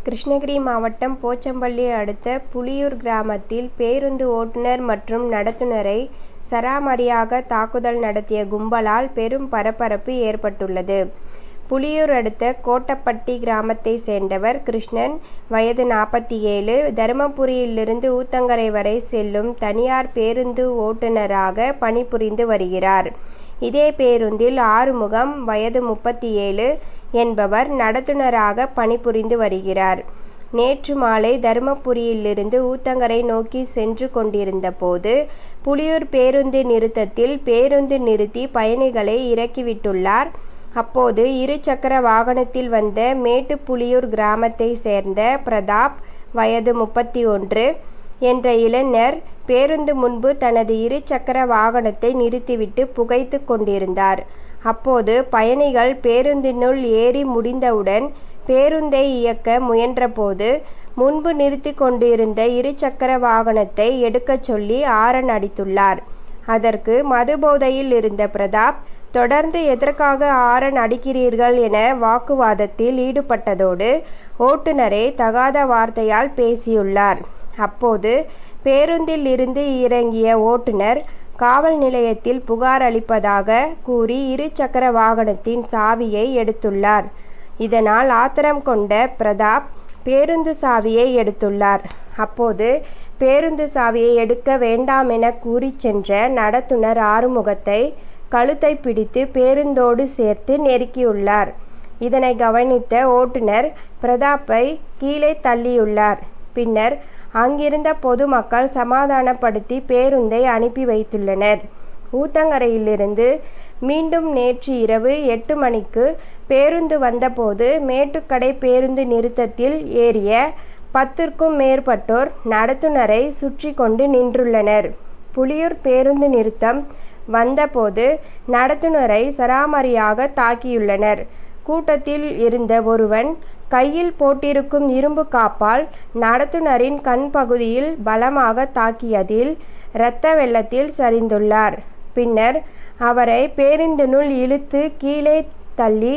கிருஷ்ணகிரி மாவட்டம் போச்சம்பள்ளி அடுத்த புலியூர் கிராமத்தில் பேருந்து ஓட்டுநர் மற்றும் நடத்துனரை சராமரியாக தாக்குதல் நடத்திய கும்பலால் பெரும் பரபரப்பு ஏற்பட்டுள்ளது. புலியூர் அடுத்த கோட்டப்பட்டி கிராமத்தை சேர்ந்தவர் கிருஷ்ணன், வயது 47, தருமபுரியிலிருந்து ஊத்தங்கரை வரை செல்லும் தனியார் பேருந்து ஓட்டுநராக பணிபுரிந்து வருகிறார். இதே பேருந்தில் ஆறுமுகம், வயது 37 என்பவர் நடத்துனராக பணிபுரிந்து வருகிறார். நேற்று மாலை தருமபுரியிலிருந்து ஊத்தங்கரை நோக்கி சென்று கொண்டிருந்த போது புலியூர் பேருந்து நிறுத்தத்தில் பேருந்து நிறுத்தி பயணிகளை இறக்கிவிட்டுள்ளார். அப்போது இருசக்கர வாகனத்தில் வந்த மேட்டுப்புலியூர் கிராமத்தை சேர்ந்த பிரதாப், வயது 31 என்ற இளைஞர் பேருந்து முன்பு தனது இருசக்கர வாகனத்தை நிறுத்திவிட்டு புகைத்து கொண்டிருந்தார். அப்போது பயணிகள் பேருந்தினுள் ஏறி முடிந்தவுடன் பேருந்தை இயக்க முயன்றபோது முன்பு நிறுத்தி கொண்டிருந்த இருசக்கர வாகனத்தை எடுக்கச் சொல்லி ஆரன் அடித்துள்ளார். அதற்கு மதுபோதையில் இருந்த பிரதாப் தொடர்ந்து எதற்காக ஆரன் அடிக்கிறீர்கள் என வாக்குவாதத்தில் ஈடுபட்டதோடு ஓட்டுநரை தகாத வார்த்தையால் பேசியுள்ளார். அப்போது பேருந்தில் இருந்து இறங்கிய ஓட்டுநர் காவல் நிலையத்தில் புகார் அளிப்பதாக கூறி இருசக்கர வாகனத்தின் சாவியை எடுத்துள்ளார். இதனால் ஆத்திரம் கொண்ட பிரதாப் பேருந்து சாவியை எடுத்துள்ளார். அப்போது பேருந்து சாவியை எடுக்க வேண்டாம் என கூறி சென்ற நடத்துனர் ஆறுமுகத்தை கழுத்தை பிடித்து பேருந்தோடு சேர்த்து நெருக்கியுள்ளார். இதனை கவனித்த ஓட்டுநர் பிரதாப்பை கீழே தள்ளியுள்ளார். பின்னர் அங்கிருந்த பொதுமக்கள் சமாதானப்படுத்தி பேருந்தை அனுப்பி வைத்துள்ளனர். ஊத்தங்கரையிலிருந்து மீண்டும் நேற்று இரவு 8 மணிக்கு பேருந்து வந்தபோது மேட்டுக்கடை பேருந்து நிறுத்தத்தில் ஏறிய 10க்கும் மேற்பட்டோர் நடத்துனரை சுற்றி கொண்டு நின்றுள்ளனர். புலியூர் பேருந்து நிறுத்தம் வந்தபோது நடத்துனரை சராமரியாக தாக்கியுள்ளனர். கூட்டத்தில் இருந்த ஒருவன் கையில் போட்டிருக்கும் இரும்பு காப்பால் நடத்துனரின் கண் பகுதியில் பலமாக தாக்கியதில் இரத்த வெள்ளத்தில் சரிந்துள்ளார். பின்னர் அவரை பேருந்தினுள் இழுத்து கீழே தள்ளி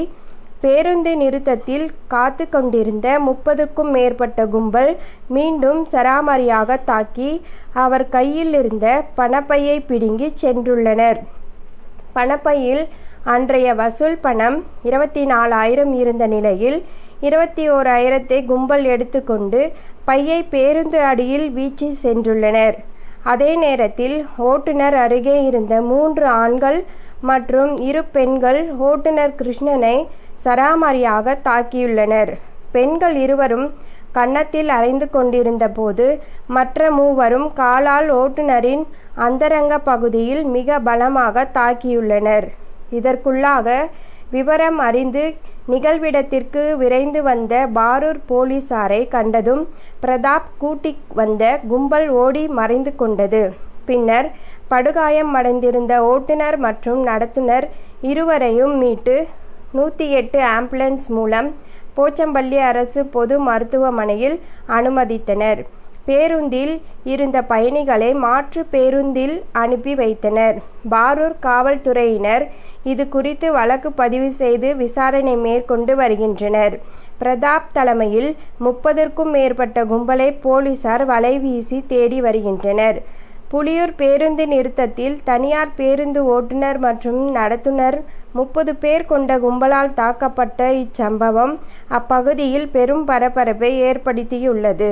பேருந்து நிறுத்தத்தில் காத்து கொண்டிருந்த 30க்கும் மேற்பட்ட கும்பல் மீண்டும் சராமரியாக தாக்கி அவர் கையில் இருந்த பணப்பையை பிடுங்கி சென்றுள்ளனர். பணப்பையில் அன்றைய வசூல் பணம் 24,000 இருந்த நிலையில் 21,000 கும்பல் எடுத்துக்கொண்டு பையை பேருந்து அடியில் வீசி சென்றுள்ளனர். அதே நேரத்தில் ஓட்டுநர் அருகே இருந்த 3 ஆண்கள் மற்றும் 2 பெண்கள் ஓட்டுநர் கிருஷ்ணனை சராமரியாக தாக்கியுள்ளனர். பெண்கள் இருவரும் கன்னத்தில் அறைந்து கொண்டிருந்த போது மற்ற மூவரும் காலால் ஓட்டுநரின் அந்தரங்க பகுதியில் மிக பலமாக தாக்கியுள்ளனர். இதற்குள்ளாக விவரம் அறிந்து நிகழ்விடத்திற்கு விரைந்து வந்த பாரூர் போலீசாரை கண்டதும் பிரதாப் கூட்டி வந்த கும்பல் ஓடி மறைந்து கொண்டது. பின்னர் படுகாயம் அடைந்திருந்த ஓட்டுநர் மற்றும் நடத்துனர் இருவரையும் மீட்டு 108 ஆம்புலன்ஸ் மூலம் போச்சம்பள்ளி அரசு பொது மருத்துவமனையில் அனுமதித்தனர். பேருந்தில் இருந்த பயணிகளை மாற்று பேருந்தில் அனுப்பி வைத்தனர். பாரூர் காவல்துறையினர் இது குறித்து வழக்கு பதிவு செய்து விசாரணை மேற்கொண்டு வருகின்றனர். பிரதாப் தலைமையில் 30க்கும் மேற்பட்ட கும்பலை போலீசார் வலைவீசி தேடி வருகின்றனர். புலியூர் பேருந்து நிறுத்தத்தில் தனியார் பேருந்து ஓட்டுநர் மற்றும் நடத்துனர் 30 பேர் கொண்ட கும்பலால் தாக்கப்பட்ட இச்சம்பவம் அப்பகுதியில் பெரும் பரபரப்பை ஏற்படுத்தியுள்ளது.